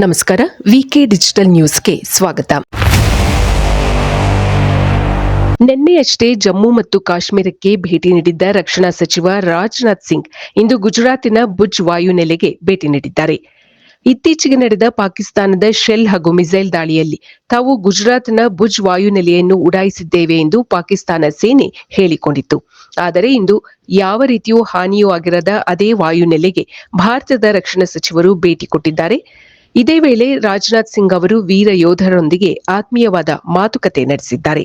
ನಮಸ್ಕಾರ. ವಿಕೆ ಡಿಜಿಟಲ್ ನ್ಯೂಸ್ಗೆ ಸ್ವಾಗತ. ನಿನ್ನೆಯಷ್ಟೇ ಜಮ್ಮು ಮತ್ತು ಕಾಶ್ಮೀರಕ್ಕೆ ಭೇಟಿ ನೀಡಿದ್ದ ರಕ್ಷಣಾ ಸಚಿವ ರಾಜನಾಥ್ ಸಿಂಗ್ ಇಂದು ಗುಜರಾತಿನ ಭುಜ್ ವಾಯುನೆಲೆಗೆ ಭೇಟಿ ನೀಡಿದ್ದಾರೆ. ಇತ್ತೀಚೆಗೆ ನಡೆದ ಪಾಕಿಸ್ತಾನದ ಶೆಲ್ ಹಾಗೂ ಮಿಸೈಲ್ ದಾಳಿಯಲ್ಲಿ ತಾವು ಗುಜರಾತ್ನ ಭುಜ್ ವಾಯುನೆಲೆಯನ್ನು ಉಡಾಯಿಸಿದ್ದೇವೆ ಎಂದು ಪಾಕಿಸ್ತಾನ ಸೇನೆ ಹೇಳಿಕೊಂಡಿತ್ತು. ಆದರೆ ಇಂದು ಯಾವ ರೀತಿಯೂ ಹಾನಿಯೂ ಆಗಿರದ ಅದೇ ವಾಯುನೆಲೆಗೆ ಭಾರತದ ರಕ್ಷಣಾ ಸಚಿವರು ಭೇಟಿ ಕೊಟ್ಟಿದ್ದಾರೆ. ಇದೇ ವೇಳೆ ರಾಜನಾಥ್ ಸಿಂಗ್ ಅವರು ವೀರ ಯೋಧರೊಂದಿಗೆ ಆತ್ಮೀಯವಾದ ಮಾತುಕತೆ ನಡೆಸಿದ್ದಾರೆ.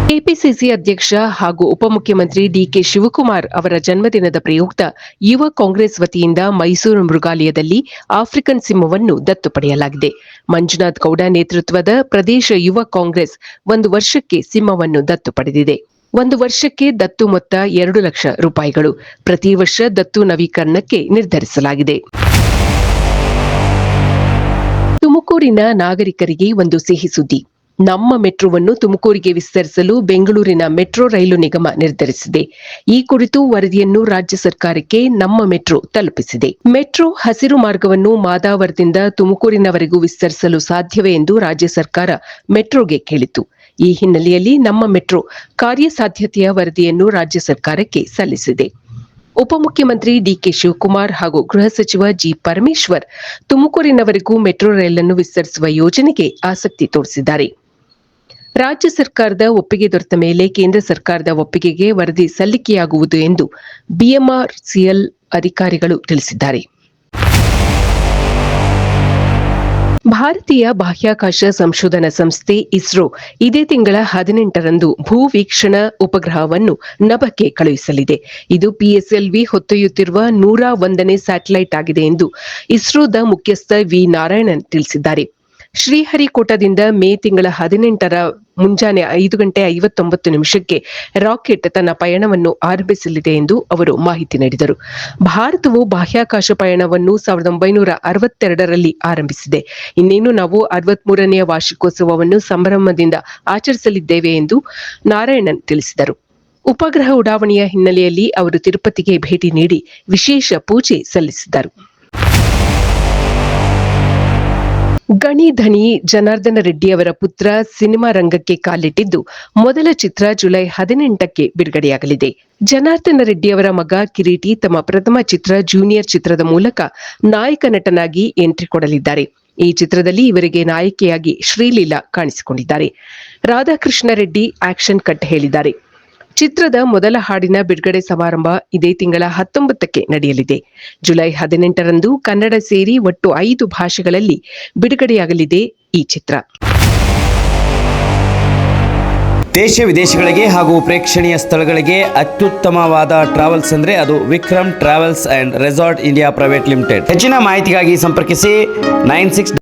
ಕೆಪಿಸಿಸಿ ಅಧ್ಯಕ್ಷ ಹಾಗೂ ಉಪಮುಖ್ಯಮಂತ್ರಿ ಡಿಕೆ ಶಿವಕುಮಾರ್ ಅವರ ಜನ್ಮದಿನದ ಪ್ರಯುಕ್ತ ಯುವ ಕಾಂಗ್ರೆಸ್ ವತಿಯಿಂದ ಮೈಸೂರು ಮೃಗಾಲಯದಲ್ಲಿ ಆಫ್ರಿಕನ್ ಸಿಂಹವನ್ನು ದತ್ತು ಪಡೆಯಲಾಗಿದೆ. ಮಂಜುನಾಥ್ ಗೌಡ ನೇತೃತ್ವದ ಪ್ರದೇಶ ಯುವ ಕಾಂಗ್ರೆಸ್ 1 ವರ್ಷಕ್ಕೆ ಸಿಂಹವನ್ನು ದತ್ತು ಪಡೆದಿದೆ. 1 ವರ್ಷಕ್ಕೆ ದತ್ತು ಮೊತ್ತ 2 ಲಕ್ಷ ರೂಪಾಯಿಗಳು. ಪ್ರತಿ ವರ್ಷ ದತ್ತು ನವೀಕರಣಕ್ಕೆ ನಿರ್ಧರಿಸಲಾಗಿದೆ. ತುಮಕೂರಿನ ನಾಗರಿಕರಿಗೆ ಒಂದು ಸಿಹಿ ಸುದ್ದಿ. ನಮ್ಮ ಮೆಟ್ರೋವನ್ನು ತುಮಕೂರಿಗೆ ವಿಸ್ತರಿಸಲು ಬೆಂಗಳೂರಿನ ಮೆಟ್ರೋ ರೈಲು ನಿಗಮ ನಿರ್ಧರಿಸಿದೆ. ಈ ಕುರಿತು ವರದಿಯನ್ನು ರಾಜ್ಯ ಸರ್ಕಾರಕ್ಕೆ ನಮ್ಮ ಮೆಟ್ರೋ ತಲುಪಿಸಿದೆ. ಮೆಟ್ರೋ ಹಸಿರು ಮಾರ್ಗವನ್ನು ಮಾದಾವರದಿಂದ ತುಮಕೂರಿನವರೆಗೂ ವಿಸ್ತರಿಸಲು ಸಾಧ್ಯವೇ ಎಂದು ರಾಜ್ಯ ಸರ್ಕಾರ ಮೆಟ್ರೋಗೆ ಕೇಳಿತು. ಈ ಹಿನ್ನೆಲೆಯಲ್ಲಿ ನಮ್ಮ ಮೆಟ್ರೋ ಕಾರ್ಯಸಾಧ್ಯತೆಯ ವರದಿಯನ್ನು ರಾಜ್ಯ ಸರ್ಕಾರಕ್ಕೆ ಸಲ್ಲಿಸಿದೆ. ಉಪಮುಖ್ಯಮಂತ್ರಿ ಡಿಕೆ ಶಿವಕುಮಾರ್ ಹಾಗೂ ಗೃಹ ಸಚಿವ ಜಿ ಪರಮೇಶ್ವರ್ ತುಮಕೂರಿನವರೆಗೂ ಮೆಟ್ರೋ ರೈಲನ್ನು ವಿಸ್ತರಿಸುವ ಯೋಜನೆಗೆ ಆಸಕ್ತಿ ತೋರಿಸಿದ್ದಾರೆ. ರಾಜ್ಯ ಸರ್ಕಾರದ ಒಪ್ಪಿಗೆ ದೊರೆತ ಮೇಲೆ ಕೇಂದ್ರ ಸರ್ಕಾರದ ಒಪ್ಪಿಗೆಗೆ ವರದಿ ಸಲ್ಲಿಕೆಯಾಗುವುದು ಎಂದು ಬಿಎಂಆರ್ಸಿಎಲ್ ಅಧಿಕಾರಿಗಳು ತಿಳಿಸಿದ್ದಾರೆ. ಭಾರತೀಯ ಬಾಹ್ಯಾಕಾಶ ಸಂಶೋಧನಾ ಸಂಸ್ಥೆ ಇಸ್ರೋ ಇದೇ ತಿಂಗಳ 18ರಂದು ಭೂವೀಕ್ಷಣಾ ಉಪಗ್ರಹವನ್ನು ನಭಕ್ಕೆ ಕಳುಹಿಸಲಿದೆ. ಇದು ಪಿಎಸ್ಎಲ್ವಿ ಹೊತ್ತೊಯ್ಯುತ್ತಿರುವ 101ನೇ ಸ್ಯಾಟಲೈಟ್ ಆಗಿದೆ ಎಂದು ಇಸ್ರೋದ ಮುಖ್ಯಸ್ಥ ವಿ ನಾರಾಯಣನ್ ತಿಳಿಸಿದ್ದಾರೆ. ಶ್ರೀಹರಿಕೋಟದಿಂದ ಮೇ ತಿಂಗಳ 18ರ ಮುಂಜಾನೆ 5:59 ರಾಕೆಟ್ ತನ್ನ ಪಯಣವನ್ನು ಆರಂಭಿಸಲಿದೆ ಎಂದು ಅವರು ಮಾಹಿತಿ ನೀಡಿದರು. ಭಾರತವು ಬಾಹ್ಯಾಕಾಶ ಪಯಣವನ್ನು 1962ರಲ್ಲಿ ಆರಂಭಿಸಿದೆ. ಇನ್ನೇನು ನಾವು 63ನೇ ವಾರ್ಷಿಕೋತ್ಸವವನ್ನು ಸಂಭ್ರಮದಿಂದ ಆಚರಿಸಲಿದ್ದೇವೆ ಎಂದು ನಾರಾಯಣನ್ ತಿಳಿಸಿದರು. ಉಪಗ್ರಹ ಉಡಾವಣೆಯ ಹಿನ್ನೆಲೆಯಲ್ಲಿ ಅವರು ತಿರುಪತಿಗೆ ಭೇಟಿ ನೀಡಿ ವಿಶೇಷ ಪೂಜೆ ಸಲ್ಲಿಸಿದರು. ಗಣಿ ಧಣಿ ಜನಾರ್ದನ ರೆಡ್ಡಿ ಅವರ ಪುತ್ರ ಸಿನಿಮಾ ರಂಗಕ್ಕೆ ಕಾಲಿಟ್ಟಿದ್ದು ಮೊದಲ ಚಿತ್ರ ಜುಲೈ 18ಕ್ಕೆ ಬಿಡುಗಡೆಯಾಗಲಿದೆ. ಜನಾರ್ದನ ರೆಡ್ಡಿ ಅವರ ಮಗ ಕಿರೀಟಿ ತಮ್ಮ ಪ್ರಥಮ ಚಿತ್ರ ಜೂನಿಯರ್ ಚಿತ್ರದ ಮೂಲಕ ನಾಯಕ ನಟನಾಗಿ ಎಂಟ್ರಿ ಕೊಡಲಿದ್ದಾರೆ. ಈ ಚಿತ್ರದಲ್ಲಿ ಇವರಿಗೆ ನಾಯಕಿಯಾಗಿ ಶ್ರೀಲೀಲಾ ಕಾಣಿಸಿಕೊಂಡಿದ್ದಾರೆ. ರಾಧಾಕೃಷ್ಣ ರೆಡ್ಡಿ ಆಕ್ಷನ್ ಕಟ್ ಹೇಳಿದ್ದಾರೆ. ಚಿತ್ರದ ಮೊದಲ ಹಾಡಿನ ಬಿಡುಗಡೆ ಸಮಾರಂಭ ಇದೇ ತಿಂಗಳ 19ಕ್ಕೆ ನಡೆಯಲಿದೆ. ಜುಲೈ 18ರಂದು ಕನ್ನಡ ಸೇರಿ ಒಟ್ಟು 5 ಭಾಷೆಗಳಲ್ಲಿ ಬಿಡುಗಡೆಯಾಗಲಿದೆ ಈ ಚಿತ್ರ. ದೇಶ ವಿದೇಶಗಳಿಗೆ ಹಾಗೂ ಪ್ರೇಕ್ಷಣೀಯ ಸ್ಥಳಗಳಿಗೆ ಅತ್ಯುತ್ತಮವಾದ ಟ್ರಾವೆಲ್ಸ್ ಅಂದ್ರೆ ಅದು Vikram travels and resort India private limited. ಹೆಚ್ಚಿನ ಮಾಹಿತಿಗಾಗಿ ಸಂಪರ್ಕಿಸಿ 96